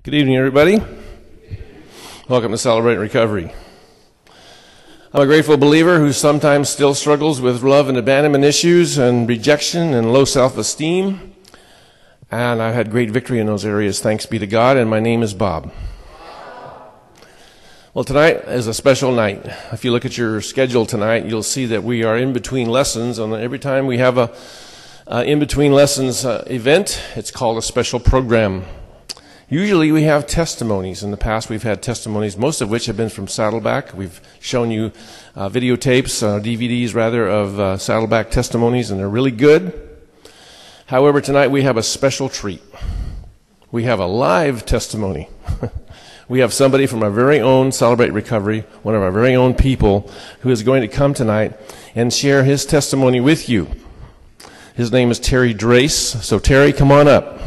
Good evening, everybody. Welcome to Celebrate Recovery. I'm a grateful believer who sometimes still struggles with love and abandonment issues and rejection and low self-esteem. And I've had great victory in those areas, thanks be to God, and my name is Bob. Well, tonight is a special night. If you look at your schedule tonight, you'll see that we are in between lessons, and every time we have a in-between lessons event, it's called a special program. Usually we have testimonies. In the past we've had testimonies, most of which have been from Saddleback. We've shown you videotapes, DVDs rather, of Saddleback testimonies, and they're really good. However, tonight we have a special treat. We have a live testimony. We have somebody from our very own Celebrate Recovery, one of our very own people, who is going to come tonight and share his testimony with you. His name is Terry Drace. So Terry, come on up.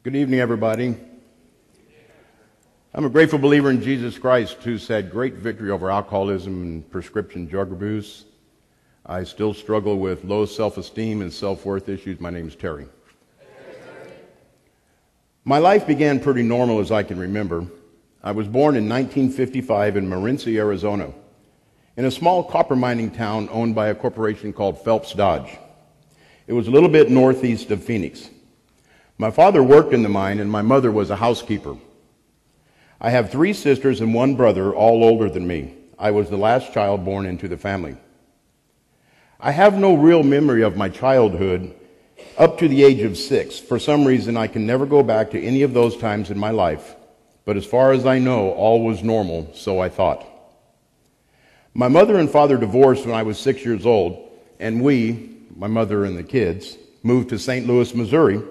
Good evening, everybody. I'm a grateful believer in Jesus Christ who's had great victory over alcoholism and prescription drug abuse. I still struggle with low self-esteem and self-worth issues. My name is Terry. My life began pretty normal as I can remember. I was born in 1955 in Morenci, Arizona, in a small copper mining town owned by a corporation called Phelps Dodge. It was a little bit northeast of Phoenix. My father worked in the mine, and my mother was a housekeeper. I have 3 sisters and 1 brother, all older than me. I was the last child born into the family. I have no real memory of my childhood up to the age of 6. For some reason, I can never go back to any of those times in my life. But as far as I know, all was normal, so I thought. My mother and father divorced when I was 6 years old, and we, my mother and the kids, moved to St. Louis, Missouri,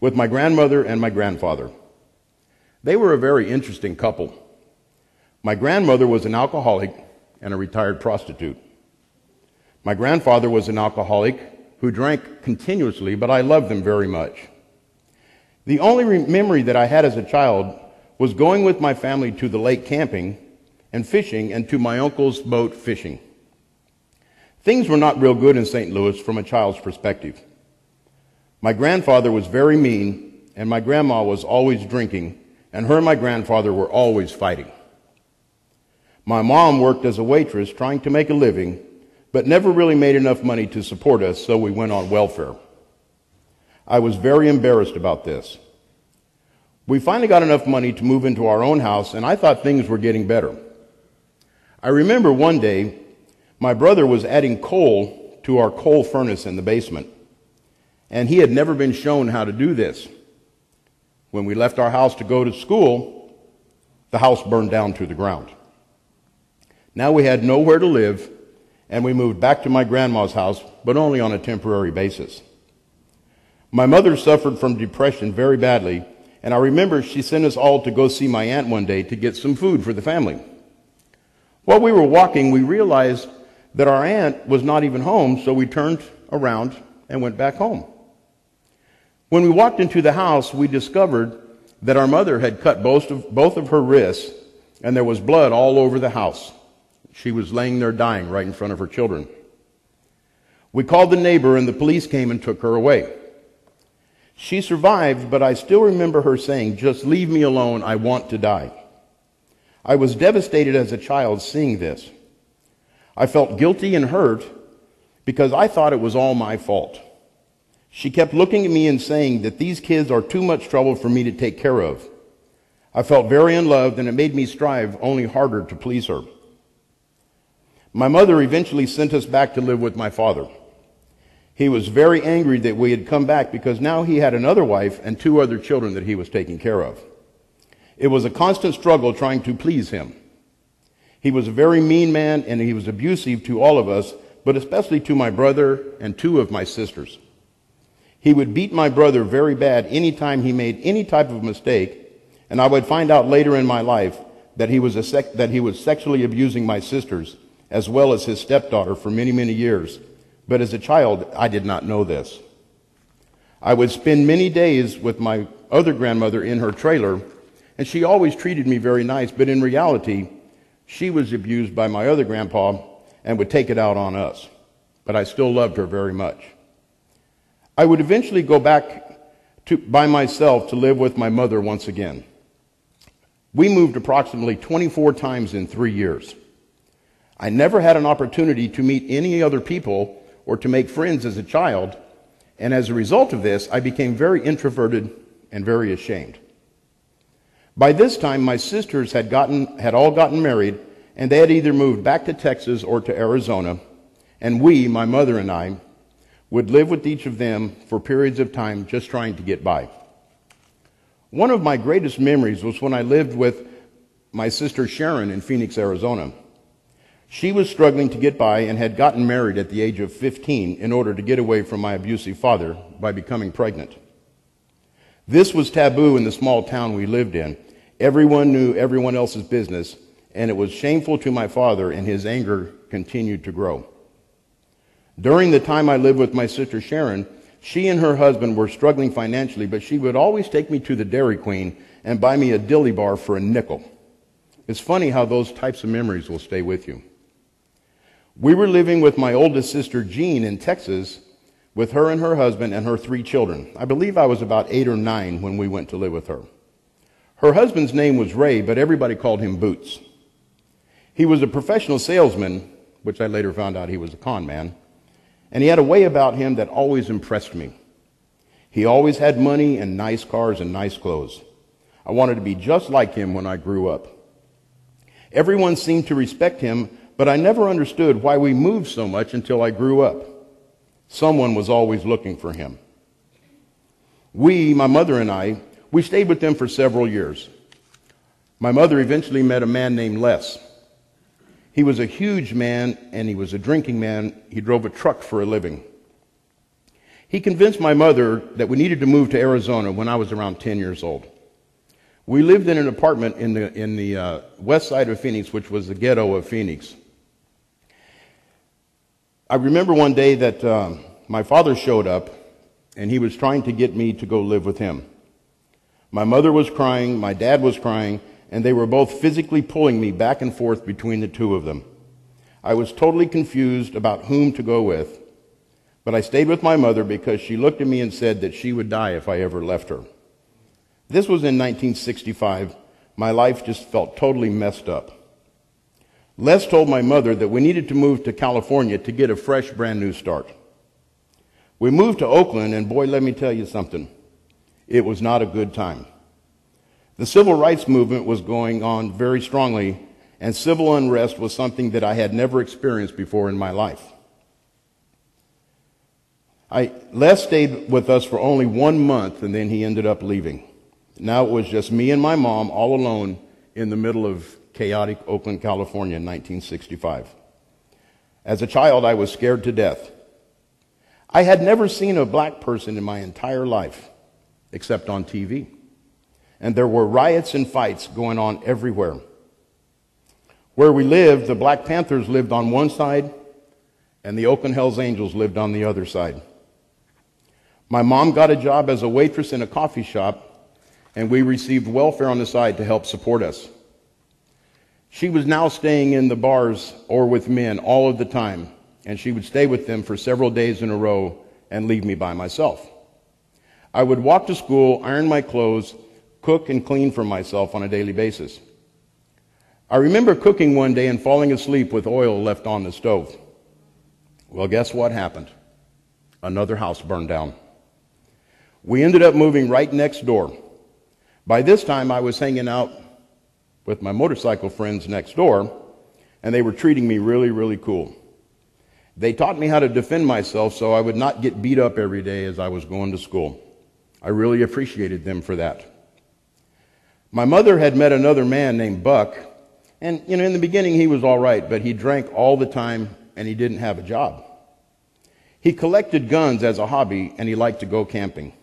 with my grandmother and my grandfather. They were a very interesting couple. My grandmother was an alcoholic and a retired prostitute. My grandfather was an alcoholic who drank continuously, but I loved them very much. The only memory that I had as a child was going with my family to the lake camping and fishing, and to my uncle's boat fishing. Things were not real good in St. Louis from a child's perspective. My grandfather was very mean, and my grandma was always drinking, and her and my grandfather were always fighting. My mom worked as a waitress trying to make a living, but never really made enough money to support us, so we went on welfare. I was very embarrassed about this. We finally got enough money to move into our own house, and I thought things were getting better. I remember one day, my brother was adding coal to our coal furnace in the basement, and he had never been shown how to do this. When we left our house to go to school, the house burned down to the ground. Now we had nowhere to live, and we moved back to my grandma's house, but only on a temporary basis. My mother suffered from depression very badly, and I remember she sent us all to go see my aunt one day to get some food for the family. While we were walking, we realized that our aunt was not even home, so we turned around and went back home. When we walked into the house, we discovered that our mother had cut both of her wrists, and there was blood all over the house. She was laying there dying right in front of her children. We called the neighbor, and the police came and took her away. She survived, but I still remember her saying, "Just leave me alone, I want to die." I was devastated as a child seeing this. I felt guilty and hurt because I thought it was all my fault. She kept looking at me and saying that these kids are too much trouble for me to take care of. I felt very unloved, and it made me strive only harder to please her. My mother eventually sent us back to live with my father. He was very angry that we had come back because now he had another wife and 2 other children that he was taking care of. It was a constant struggle trying to please him. He was a very mean man, and he was abusive to all of us, but especially to my brother and 2 of my sisters. He would beat my brother very bad anytime he made any type of mistake, and I would find out later in my life that he was sexually abusing my sisters as well as his stepdaughter for many, many years. But as a child, I did not know this. I would spend many days with my other grandmother in her trailer, and she always treated me very nice, but in reality, She was abused by my other grandpa and would take it out on us, but I still loved her very much. I would eventually go back by myself to live with my mother once again. We moved approximately 24 times in 3 years. I never had an opportunity to meet any other people or to make friends as a child, and as a result of this, I became very introverted and very ashamed. By this time, my sisters had all gotten married, and they had either moved back to Texas or to Arizona, and we, my mother and I, would live with each of them for periods of time just trying to get by. One of my greatest memories was when I lived with my sister Sharon in Phoenix, Arizona. She was struggling to get by and had gotten married at the age of 15 in order to get away from my abusive father by becoming pregnant. This was taboo in the small town we lived in. Everyone knew everyone else's business, and it was shameful to my father, and his anger continued to grow. During the time I lived with my sister Sharon, she and her husband were struggling financially, but she would always take me to the Dairy Queen and buy me a dilly bar for a nickel. It's funny how those types of memories will stay with you. We were living with my oldest sister Jean in Texas with her and her husband and her 3 children. I believe I was about 8 or 9 when we went to live with her. Her husband's name was Ray, but everybody called him Boots. He was a professional salesman, which I later found out he was a con man, and he had a way about him that always impressed me. He always had money and nice cars and nice clothes. I wanted to be just like him when I grew up. Everyone seemed to respect him, but I never understood why we moved so much until I grew up. Someone was always looking for him. My mother and I, we stayed with them for several years. My mother eventually met a man named Les. He was a huge man, and he was a drinking man. He drove a truck for a living. He convinced my mother that we needed to move to Arizona when I was around 10 years old. We lived in an apartment in the west side of Phoenix, which was the ghetto of Phoenix. I remember one day that my father showed up, and he was trying to get me to go live with him. My mother was crying, my dad was crying, and they were both physically pulling me back and forth between the two of them. I was totally confused about whom to go with, but I stayed with my mother because she looked at me and said that she would die if I ever left her. This was in 1965. My life just felt totally messed up. Les told my mother that we needed to move to California to get a fresh, brand new start. We moved to Oakland, and boy, let me tell you something. It was not a good time. The civil rights movement was going on very strongly, and civil unrest was something that I had never experienced before in my life. Les stayed with us for only 1 month, and then he ended up leaving. Now it was just me and my mom all alone in the middle of chaotic Oakland, California in 1965. As a child, I was scared to death. I had never seen a black person in my entire life, except on TV. And there were riots and fights going on everywhere. Where we lived, the Black Panthers lived on one side, and the Oakland Hells Angels lived on the other side. My mom got a job as a waitress in a coffee shop, and we received welfare on the side to help support us. She was now staying in the bars or with men all of the time, and she would stay with them for several days in a row and leave me by myself. I would walk to school, iron my clothes, cook and clean for myself on a daily basis. I remember cooking one day and falling asleep with oil left on the stove. Well, guess what happened? Another house burned down. We ended up moving right next door. By this time, I was hanging out with my motorcycle friends next door, and they were treating me really, really cool. They taught me how to defend myself so I would not get beat up every day as I was going to school. I really appreciated them for that. My mother had met another man named Buck, and in the beginning he was all right, but he drank all the time and he didn't have a job. He collected guns as a hobby, and he liked to go camping.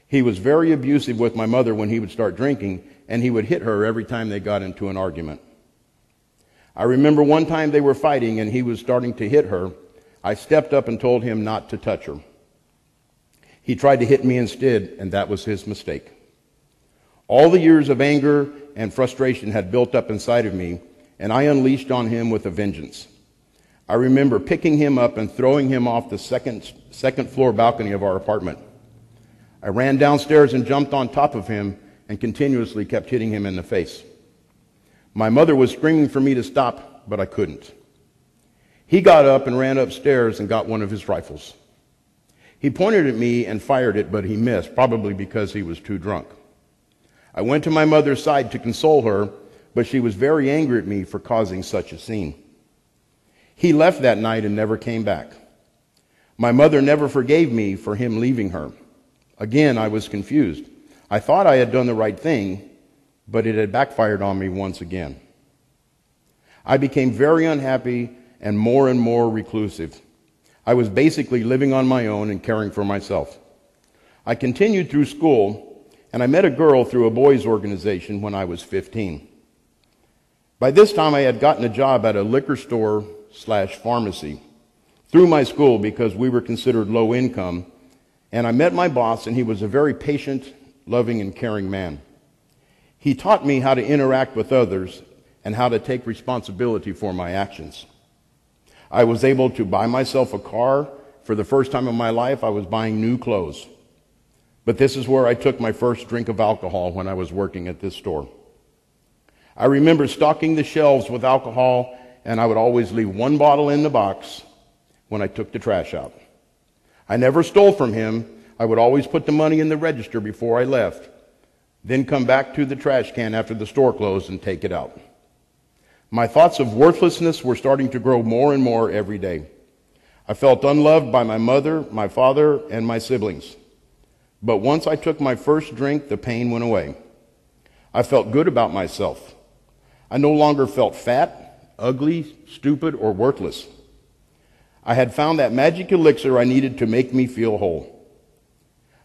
He was very abusive with my mother when he would start drinking, and he would hit her every time they got into an argument. I remember one time they were fighting and he was starting to hit her. I stepped up and told him not to touch her. He tried to hit me instead, and that was his mistake. All the years of anger and frustration had built up inside of me, and I unleashed on him with a vengeance. I remember picking him up and throwing him off the second floor balcony of our apartment. I ran downstairs and jumped on top of him and continuously kept hitting him in the face. My mother was screaming for me to stop, but I couldn't. He got up and ran upstairs and got one of his rifles. He pointed at me and fired it, but he missed, probably because he was too drunk. I went to my mother's side to console her, but she was very angry at me for causing such a scene. He left that night and never came back. My mother never forgave me for him leaving her. Again, I was confused. I thought I had done the right thing, but it had backfired on me once again. I became very unhappy and more reclusive. I was basically living on my own and caring for myself. I continued through school, and I met a girl through a boys' organization when I was 15. By this time, I had gotten a job at a liquor store/pharmacy through my school because we were considered low income, and I met my boss, and he was a very patient, loving, and caring man. He taught me how to interact with others and how to take responsibility for my actions. I was able to buy myself a car. For the first time in my life, I was buying new clothes. But this is where I took my first drink of alcohol when I was working at this store. I remember stocking the shelves with alcohol, and I would always leave one bottle in the box when I took the trash out. I never stole from him. I would always put the money in the register before I left, then come back to the trash can after the store closed and take it out. My thoughts of worthlessness were starting to grow more and more every day. I felt unloved by my mother, my father, and my siblings. But once I took my first drink, the pain went away. I felt good about myself. I no longer felt fat, ugly, stupid, or worthless. I had found that magic elixir I needed to make me feel whole.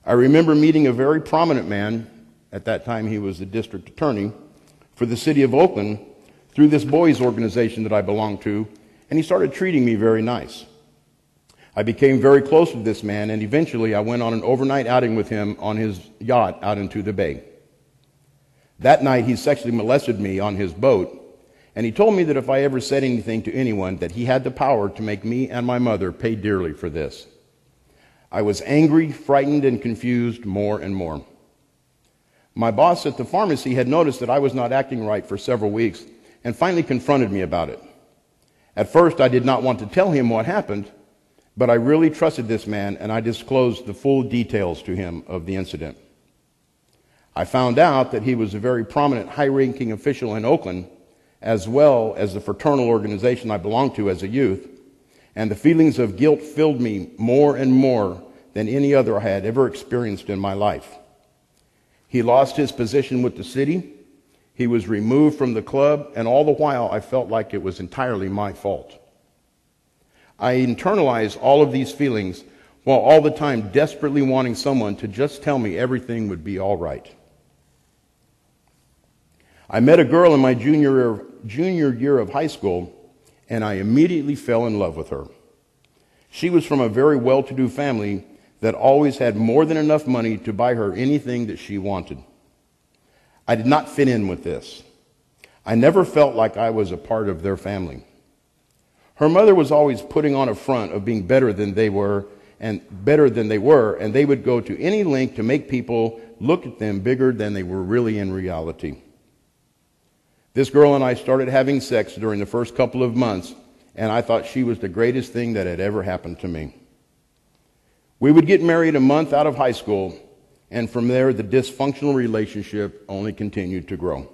I remember meeting a very prominent man, at that time he was the district attorney, for the city of Oakland, through this boys' organization that I belonged to, and he started treating me very nice. I became very close with this man, and eventually I went on an overnight outing with him on his yacht out into the bay. That night he sexually molested me on his boat, and he told me that if I ever said anything to anyone, that he had the power to make me and my mother pay dearly for this. I was angry, frightened, and confused more and more. My boss at the pharmacy had noticed that I was not acting right for several weeks, and finally confronted me about it. At first, I did not want to tell him what happened, but I really trusted this man, and I disclosed the full details to him of the incident. I found out that he was a very prominent, high-ranking official in Oakland, as well as the fraternal organization I belonged to as a youth, and the feelings of guilt filled me more and more than any other I had ever experienced in my life. He lost his position with the city. He was removed from the club, and all the while I felt like it was entirely my fault. I internalized all of these feelings while all the time desperately wanting someone to just tell me everything would be all right. I met a girl in my junior year of high school, and I immediately fell in love with her. She was from a very well-to-do family that always had more than enough money to buy her anything that she wanted. I did not fit in with this. I never felt like I was a part of their family. Her mother was always putting on a front of being better than they were, and they would go to any length to make people look at them bigger than they were really in reality. This girl and I started having sex during the first couple of months, and I thought she was the greatest thing that had ever happened to me. We would get married a month out of high school, and from there, the dysfunctional relationship only continued to grow.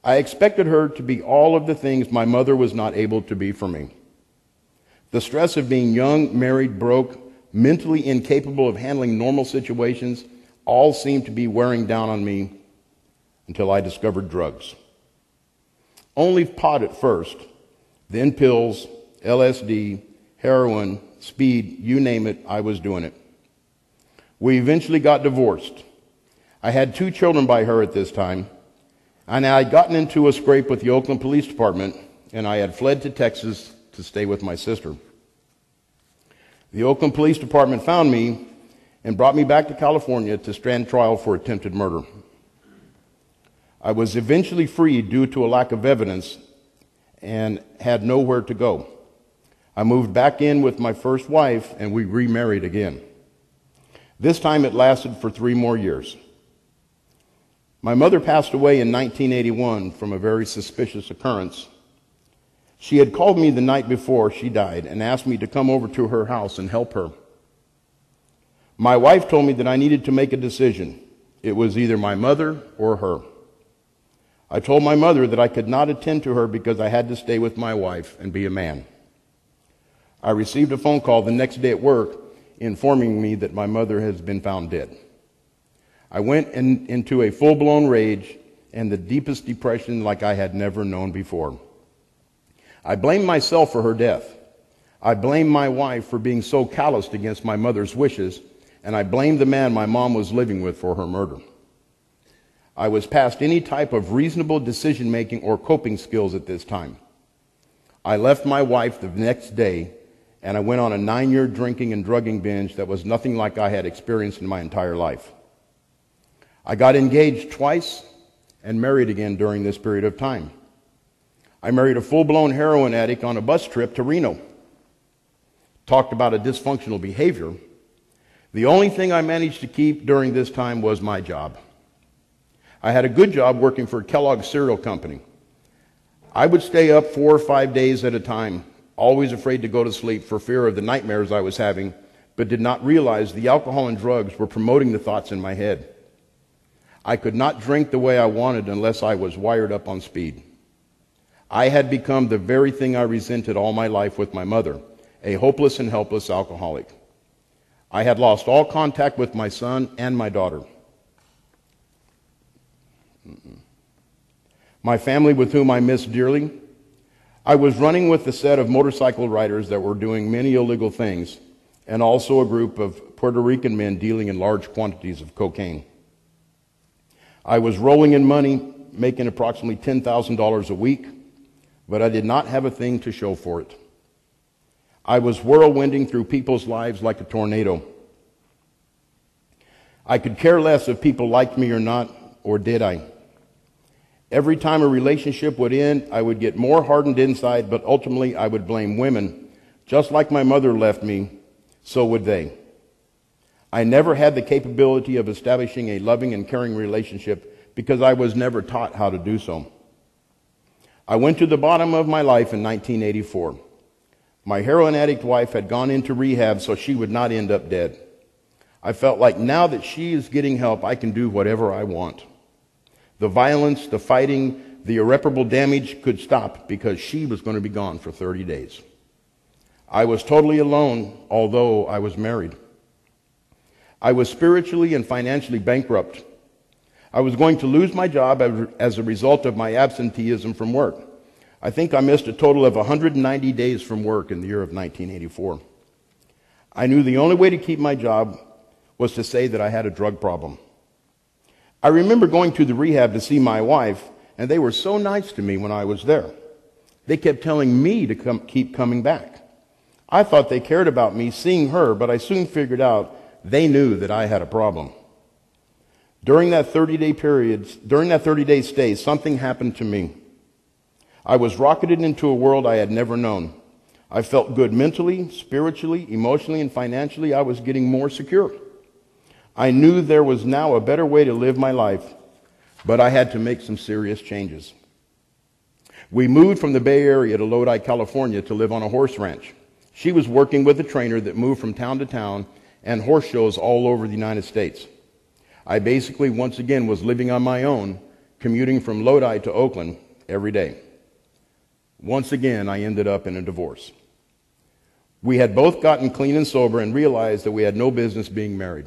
I expected her to be all of the things my mother was not able to be for me. The stress of being young, married, broke, mentally incapable of handling normal situations, all seemed to be wearing down on me until I discovered drugs. Only pot at first, then pills, LSD, heroin, speed, you name it, I was doing it. We eventually got divorced. I had 2 children by her at this time, and I had gotten into a scrape with the Oakland Police Department, and I had fled to Texas to stay with my sister. The Oakland Police Department found me and brought me back to California to stand trial for attempted murder. I was eventually freed due to a lack of evidence, and had nowhere to go. I moved back in with my first wife, and we remarried again. This time it lasted for 3 more years. My mother passed away in 1981 from a very suspicious occurrence. She had called me the night before she died and asked me to come over to her house and help her. My wife told me that I needed to make a decision. It was either my mother or her. I told my mother that I could not attend to her because I had to stay with my wife and be a man. I received a phone call the next day at work informing me that my mother has been found dead. I went into a full-blown rage and the deepest depression like I had never known before. I blamed myself for her death. I blamed my wife for being so calloused against my mother's wishes, and I blamed the man my mom was living with for her murder. I was past any type of reasonable decision-making or coping skills at this time. I left my wife the next day, and I went on a 9-year drinking and drugging binge that was nothing like I had experienced in my entire life. I got engaged twice and married again during this period of time. I married a full-blown heroin addict on a bus trip to Reno. Talked about a dysfunctional behavior. The only thing I managed to keep during this time was my job. I had a good job working for Kellogg's cereal company. I would stay up 4 or 5 days at a time, always afraid to go to sleep for fear of the nightmares I was having, but did not realize the alcohol and drugs were promoting the thoughts in my head. I could not drink the way I wanted unless I was wired up on speed. I had become the very thing I resented all my life with my mother, a hopeless and helpless alcoholic. I had lost all contact with my son and my daughter. My family, with whom I miss dearly. I was running with a set of motorcycle riders that were doing many illegal things, and also a group of Puerto Rican men dealing in large quantities of cocaine. I was rolling in money, making approximately $10,000 a week, but I did not have a thing to show for it. I was whirlwinding through people's lives like a tornado. I could care less if people liked me or not, or did I? Every time a relationship would end, I would get more hardened inside, but ultimately I would blame women. Just like my mother left me, so would they. I never had the capability of establishing a loving and caring relationship because I was never taught how to do so. I went to the bottom of my life in 1984. My heroin addict wife had gone into rehab so she would not end up dead. I felt like now that she is getting help, I can do whatever I want. The violence, the fighting, the irreparable damage could stop because she was going to be gone for 30 days. I was totally alone, although I was married. I was spiritually and financially bankrupt. I was going to lose my job as a result of my absenteeism from work. I think I missed a total of 190 days from work in the year of 1984. I knew the only way to keep my job was to say that I had a drug problem. I remember going to the rehab to see my wife, and they were so nice to me when I was there. They kept telling me to keep coming back. I thought they cared about me seeing her, but I soon figured out they knew that I had a problem. During that 30-day stay, something happened to me. I was rocketed into a world I had never known. I felt good mentally, spiritually, emotionally, and financially. I was getting more secure. I knew there was now a better way to live my life, but I had to make some serious changes. We moved from the Bay Area to Lodi, California to live on a horse ranch. She was working with a trainer that moved from town to town and horse shows all over the United States. I basically, once again, was living on my own, commuting from Lodi to Oakland every day. Once again, I ended up in a divorce. We had both gotten clean and sober and realized that we had no business being married.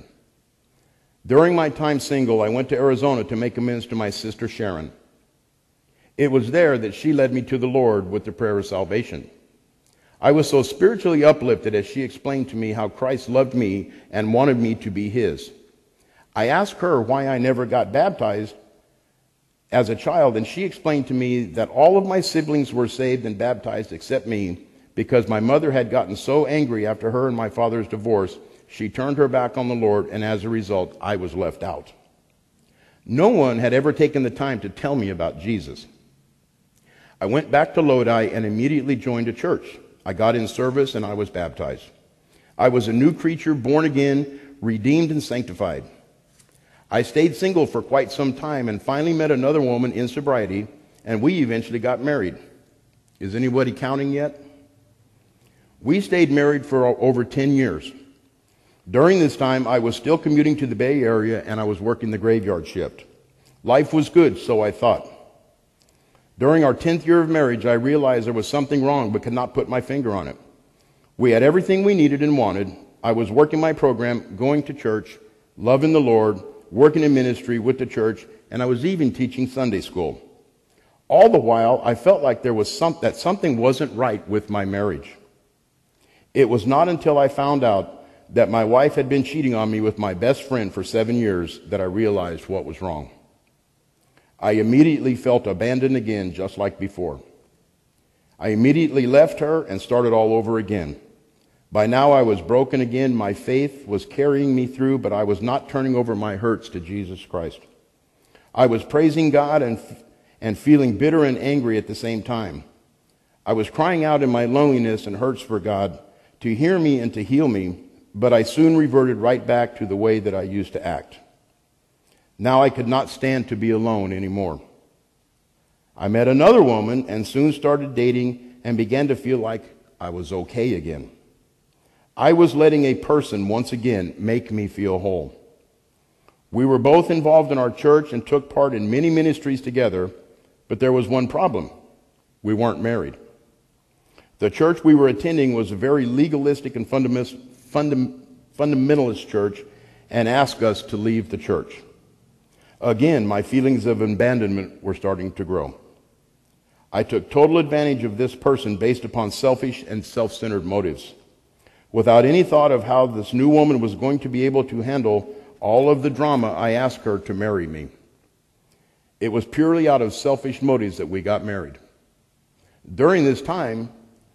During my time single, I went to Arizona to make amends to my sister Sharon. It was there that she led me to the Lord with the prayer of salvation. I was so spiritually uplifted as she explained to me how Christ loved me and wanted me to be His. I asked her why I never got baptized as a child, and she explained to me that all of my siblings were saved and baptized except me because my mother had gotten so angry after her and my father's divorce, she turned her back on the Lord, and as a result, I was left out. No one had ever taken the time to tell me about Jesus. I went back to Lodi and immediately joined a church. I got in service and I was baptized. I was a new creature, born again, redeemed and sanctified. I stayed single for quite some time and finally met another woman in sobriety, and we eventually got married. Is anybody counting yet? We stayed married for over 10 years. During this time, I was still commuting to the Bay Area and I was working the graveyard shift. Life was good, so I thought. During our 10th year of marriage, I realized there was something wrong but could not put my finger on it. We had everything we needed and wanted. I was working my program, going to church, loving the Lord, working in ministry with the church, and I was even teaching Sunday school. All the while, I felt like there was something wasn't right with my marriage. It was not until I found out that my wife had been cheating on me with my best friend for 7 years that I realized what was wrong. I immediately felt abandoned again, just like before. I immediately left her and started all over again. By now I was broken again. My faith was carrying me through, but I was not turning over my hurts to Jesus Christ. I was praising God and feeling bitter and angry at the same time. I was crying out in my loneliness and hurts for God to hear me and to heal me, but I soon reverted right back to the way that I used to act. Now I could not stand to be alone anymore. I met another woman and soon started dating and began to feel like I was okay again. I was letting a person once again make me feel whole. We were both involved in our church and took part in many ministries together, but there was one problem. We weren't married. The church we were attending was a very legalistic and fundamentalist church and asked us to leave the church. Again, my feelings of abandonment were starting to grow. I took total advantage of this person based upon selfish and self-centered motives. Without any thought of how this new woman was going to be able to handle all of the drama, I asked her to marry me. It was purely out of selfish motives that we got married. During this time,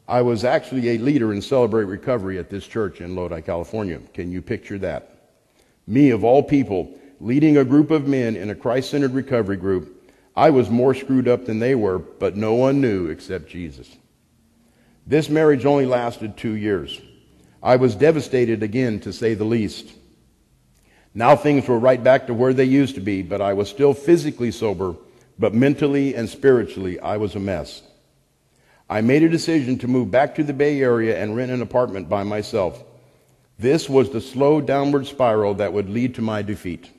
I was actually a leader in Celebrate Recovery at this church in Lodi, California. Can you picture that? Me, of all people, leading a group of men in a Christ-centered recovery group. I was more screwed up than they were, but no one knew except Jesus. This marriage only lasted 2 years. I was devastated again, to say the least. Now things were right back to where they used to be, but I was still physically sober, but mentally and spiritually I was a mess. I made a decision to move back to the Bay Area and rent an apartment by myself. This was the slow downward spiral that would lead to my defeat.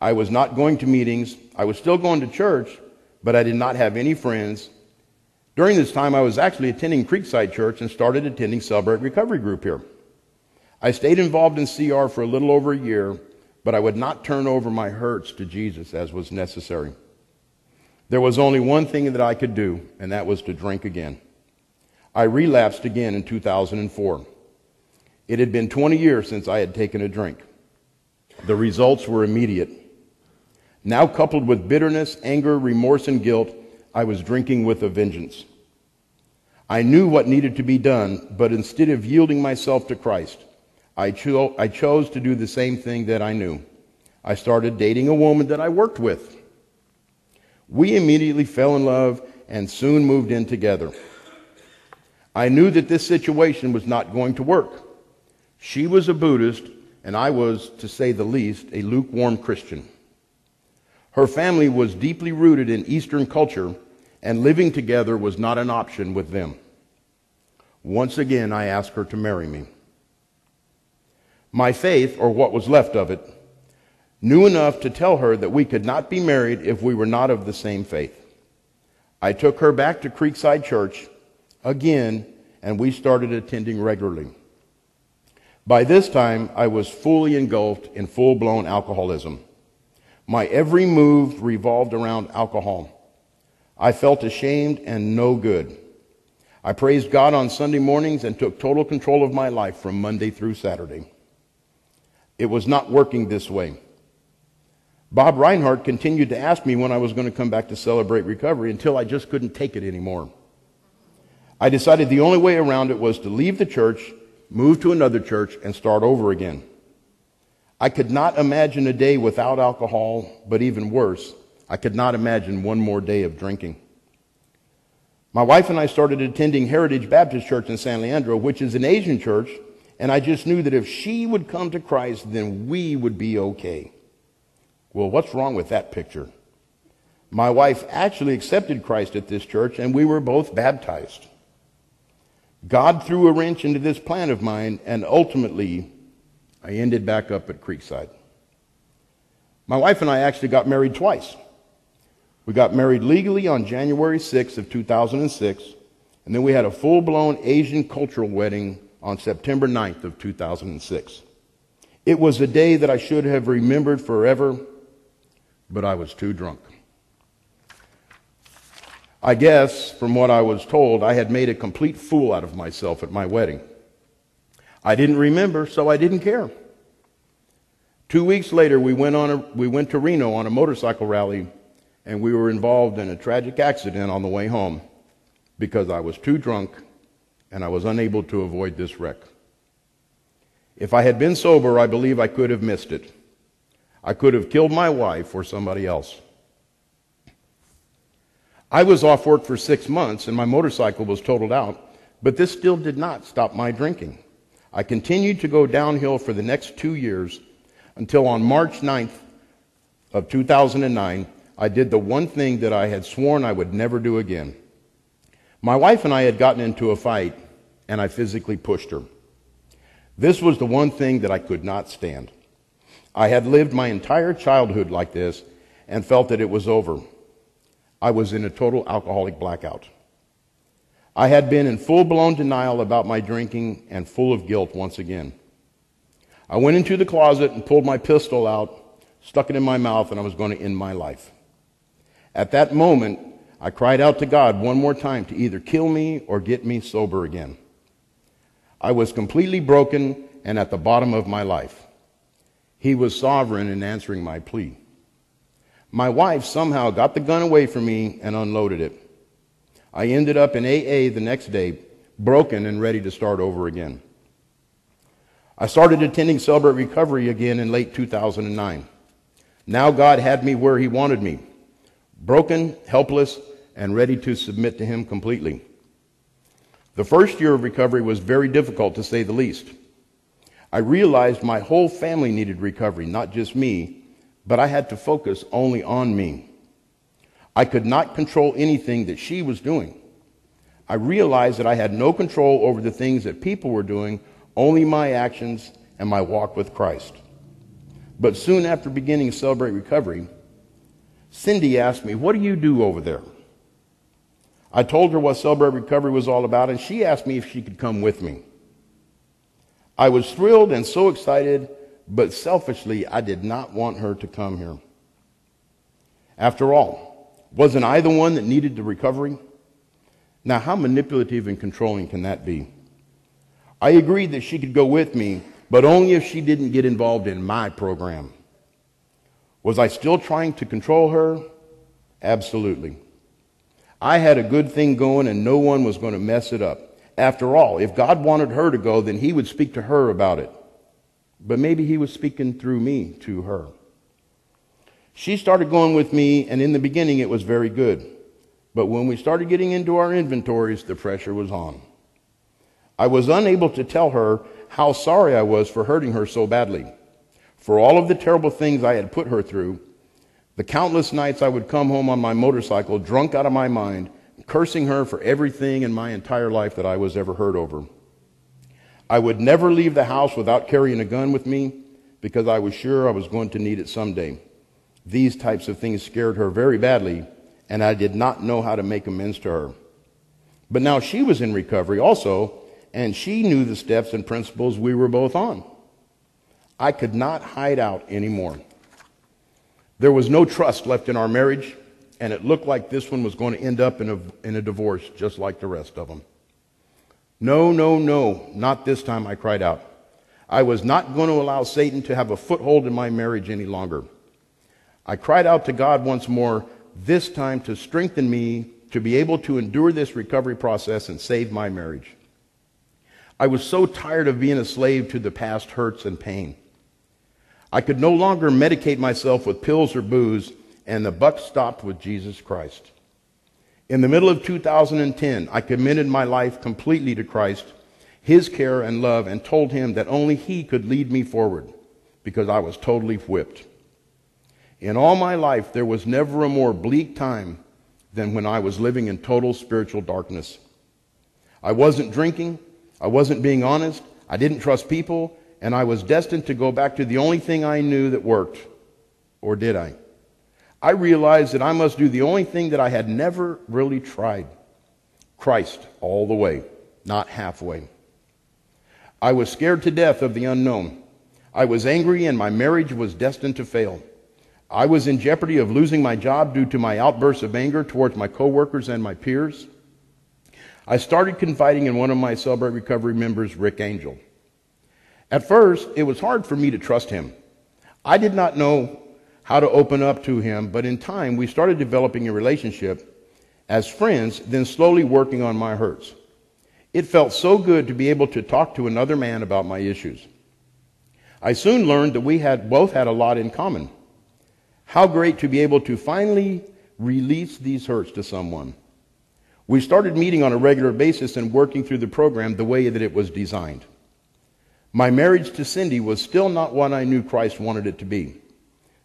I was not going to meetings. I was still going to church, but I did not have any friends. During this time, I was actually attending Creekside Church and started attending Celebrate Recovery Group here. I stayed involved in CR for a little over a year, but I would not turn over my hurts to Jesus as was necessary. There was only one thing that I could do, and that was to drink again. I relapsed again in 2004. It had been 20 years since I had taken a drink. The results were immediate. Now coupled with bitterness, anger, remorse, and guilt, I was drinking with a vengeance. I knew what needed to be done, but instead of yielding myself to Christ, I chose to do the same thing that I knew. I started dating a woman that I worked with. We immediately fell in love and soon moved in together. I knew that this situation was not going to work. She was a Buddhist, and I was, to say the least, a lukewarm Christian. Her family was deeply rooted in Eastern culture, and living together was not an option with them. Once again, I asked her to marry me. My faith, or what was left of it, knew enough to tell her that we could not be married if we were not of the same faith. I took her back to Creekside Church again, and we started attending regularly. By this time, I was fully engulfed in full-blown alcoholism. My every move revolved around alcohol. I felt ashamed and no good. I praised God on Sunday mornings and took total control of my life from Monday through Saturday. It was not working this way. Bob Reinhardt continued to ask me when I was going to come back to Celebrate Recovery until I just couldn't take it anymore. I decided the only way around it was to leave the church, move to another church, and start over again. I could not imagine a day without alcohol, but even worse, I could not imagine one more day of drinking. My wife and I started attending Heritage Baptist Church in San Leandro, which is an Asian church, and I just knew that if she would come to Christ, then we would be okay. Well, what's wrong with that picture? My wife actually accepted Christ at this church, and we were both baptized. God threw a wrench into this plan of mine, and ultimately, I ended back up at Creekside. My wife and I actually got married twice. We got married legally on January 6th of 2006, and then we had a full-blown Asian cultural wedding on September 9th of 2006. It was a day that I should have remembered forever, but I was too drunk. I guess, from what I was told, I had made a complete fool out of myself at my wedding. I didn't remember, so I didn't care. 2 weeks later, we went to Reno on a motorcycle rally, and we were involved in a tragic accident on the way home because I was too drunk and I was unable to avoid this wreck. If I had been sober, I believe I could have missed it. I could have killed my wife or somebody else. I was off work for 6 months and my motorcycle was totaled out, but this still did not stop my drinking. I continued to go downhill for the next 2 years until on March 9th of 2009, I did the one thing that I had sworn I would never do again. My wife and I had gotten into a fight, and I physically pushed her. This was the one thing that I could not stand. I had lived my entire childhood like this and felt that it was over. I was in a total alcoholic blackout. I had been in full-blown denial about my drinking and full of guilt once again. I went into the closet and pulled my pistol out, stuck it in my mouth, and I was going to end my life. At that moment, I cried out to God one more time to either kill me or get me sober again. I was completely broken and at the bottom of my life. He was sovereign in answering my plea. My wife somehow got the gun away from me and unloaded it. I ended up in AA the next day, broken and ready to start over again. I started attending Celebrate Recovery again in late 2009. Now God had me where He wanted me, broken, helpless, and ready to submit to Him completely. The first year of recovery was very difficult, to say the least. I realized my whole family needed recovery, not just me, but I had to focus only on me. I could not control anything that she was doing. I realized that I had no control over the things that people were doing, only my actions and my walk with Christ. But soon after beginning to Celebrate Recovery, Cindy asked me, "What do you do over there?" I told her what Celebrate Recovery was all about, and she asked me if she could come with me. I was thrilled and so excited, but selfishly, I did not want her to come here. After all, wasn't I the one that needed the recovery? Now, how manipulative and controlling can that be? I agreed that she could go with me, but only if she didn't get involved in my program. Was I still trying to control her? Absolutely. I had a good thing going and no one was going to mess it up. After all, if God wanted her to go, then He would speak to her about it. But maybe He was speaking through me to her. She started going with me, and in the beginning it was very good. But when we started getting into our inventories, the pressure was on. I was unable to tell her how sorry I was for hurting her so badly, for all of the terrible things I had put her through, the countless nights I would come home on my motorcycle drunk out of my mind, cursing her for everything in my entire life that I was ever hurt over. I would never leave the house without carrying a gun with me because I was sure I was going to need it someday. These types of things scared her very badly, and I did not know how to make amends to her. But now she was in recovery also, and she knew the steps and principles we were both on. I could not hide out anymore. There was no trust left in our marriage, and it looked like this one was going to end up in a divorce just like the rest of them. No, no, no, not this time, I cried out. I was not going to allow Satan to have a foothold in my marriage any longer. I cried out to God once more, this time to strengthen me to be able to endure this recovery process and save my marriage. I was so tired of being a slave to the past hurts and pain. I could no longer medicate myself with pills or booze, and the buck stopped with Jesus Christ. In the middle of 2010, I committed my life completely to Christ, His care and love, and told Him that only He could lead me forward because I was totally whipped. In all my life, there was never a more bleak time than when I was living in total spiritual darkness. I wasn't drinking, I wasn't being honest, I didn't trust people, and I was destined to go back to the only thing I knew that worked. Or did I? I realized that I must do the only thing that I had never really tried. Christ all the way, not halfway. I was scared to death of the unknown. I was angry and my marriage was destined to fail. I was in jeopardy of losing my job due to my outbursts of anger towards my coworkers and my peers. I started confiding in one of my Celebrate Recovery members, Rick Angel. At first, it was hard for me to trust him. I did not know how to open up to him, but in time we started developing a relationship as friends, then slowly working on my hurts. It felt so good to be able to talk to another man about my issues. I soon learned that we both had a lot in common. How great to be able to finally release these hurts to someone. We started meeting on a regular basis and working through the program the way that it was designed. My marriage to Cindy was still not what I knew Christ wanted it to be.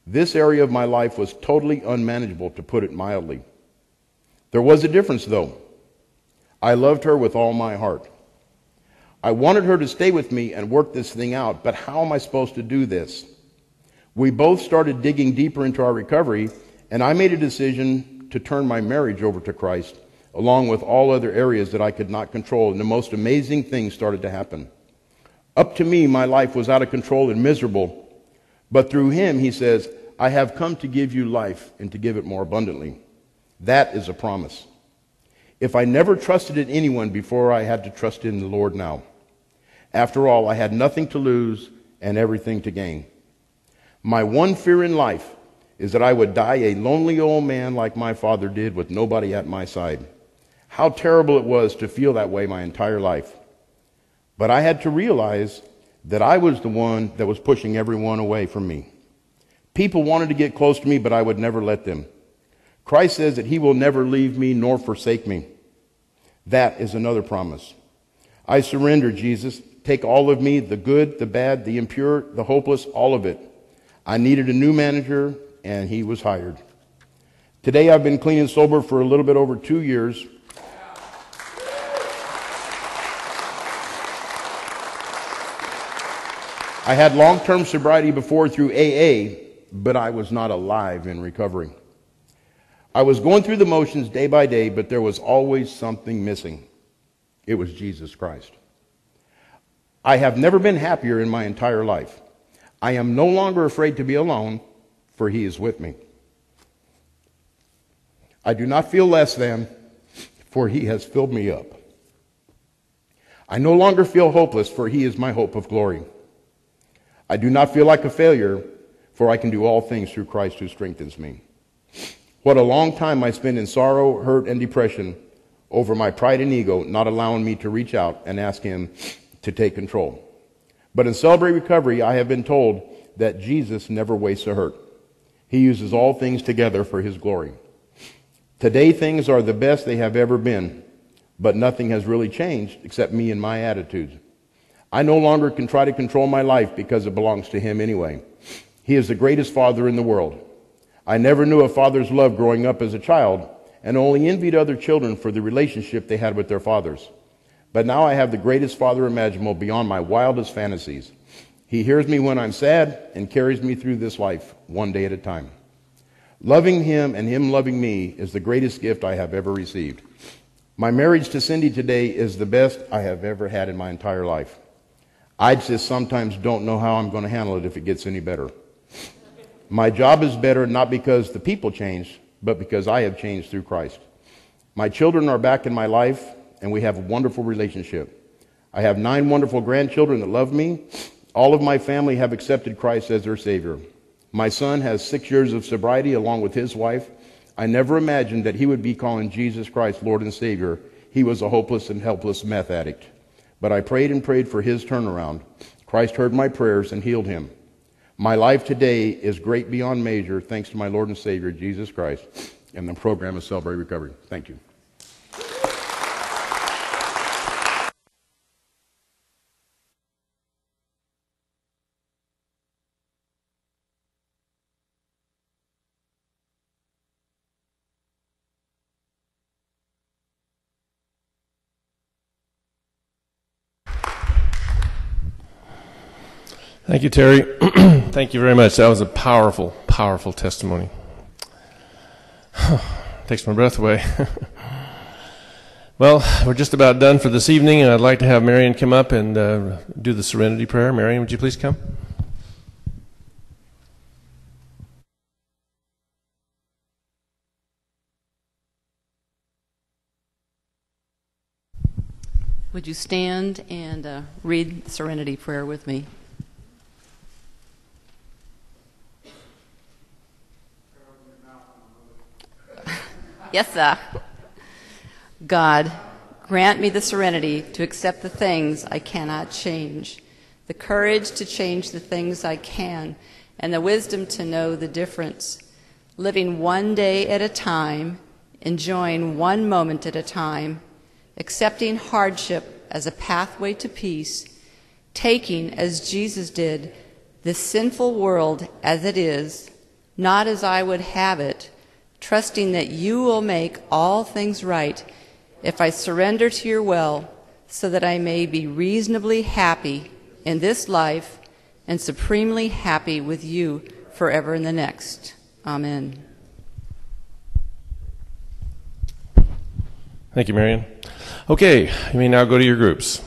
This area of my life was totally unmanageable, to put it mildly. There was a difference, though. I loved her with all my heart. I wanted her to stay with me and work this thing out, but how am I supposed to do this? We both started digging deeper into our recovery, and I made a decision to turn my marriage over to Christ, along with all other areas that I could not control, and the most amazing things started to happen. Up to me, my life was out of control and miserable, but through Him, He says, I have come to give you life and to give it more abundantly. That is a promise. If I never trusted in anyone before, I had to trust in the Lord now. After all, I had nothing to lose and everything to gain. My one fear in life is that I would die a lonely old man like my father did with nobody at my side. How terrible it was to feel that way my entire life. But I had to realize that I was the one that was pushing everyone away from me. People wanted to get close to me, but I would never let them. Christ says that He will never leave me nor forsake me. That is another promise. I surrender, Jesus. Take all of me, the good, the bad, the impure, the hopeless, all of it. I needed a new manager, and he was hired. Today I've been clean and sober for a little bit over 2 years. I had long-term sobriety before through AA, but I was not alive in recovery. I was going through the motions day by day, but there was always something missing. It was Jesus Christ. I have never been happier in my entire life. I am no longer afraid to be alone, for He is with me. I do not feel less than, for He has filled me up. I no longer feel hopeless, for He is my hope of glory. I do not feel like a failure, for I can do all things through Christ who strengthens me. What a long time I spent in sorrow, hurt, and depression over my pride and ego not allowing me to reach out and ask Him to take control. But in Celebrate Recovery, I have been told that Jesus never wastes a hurt. He uses all things together for His glory. Today, things are the best they have ever been, but nothing has really changed except me and my attitudes. I no longer can try to control my life because it belongs to Him anyway. He is the greatest Father in the world. I never knew a father's love growing up as a child and only envied other children for the relationship they had with their fathers. But now I have the greatest Father imaginable beyond my wildest fantasies. He hears me when I'm sad and carries me through this life one day at a time. Loving Him and Him loving me is the greatest gift I have ever received. My marriage to Cindy today is the best I have ever had in my entire life. I just sometimes don't know how I'm going to handle it if it gets any better. My job is better not because the people changed, but because I have changed through Christ. My children are back in my life, and we have a wonderful relationship. I have 9 wonderful grandchildren that love me. All of my family have accepted Christ as their Savior. My son has 6 years of sobriety along with his wife. I never imagined that he would be calling Jesus Christ Lord and Savior. He was a hopeless and helpless meth addict. But I prayed and prayed for his turnaround. Christ heard my prayers and healed him. My life today is great beyond measure thanks to my Lord and Savior, Jesus Christ, and the program of Celebrate Recovery. Thank you. Thank you, Terry. Thank you very much. That was a powerful, powerful testimony. Takes my breath away. Well, we're just about done for this evening, and I'd like to have Marion come up and do the Serenity Prayer. Marion, would you please come? Would you stand and read the Serenity Prayer with me? Yes, sir. God, grant me the serenity to accept the things I cannot change, the courage to change the things I can, and the wisdom to know the difference, living one day at a time, enjoying one moment at a time, accepting hardship as a pathway to peace, taking, as Jesus did, this sinful world as it is, not as I would have it, trusting that you will make all things right if I surrender to your will, so that I may be reasonably happy in this life and supremely happy with you forever in the next. Amen. Thank you, Marion. Okay, you may now go to your groups.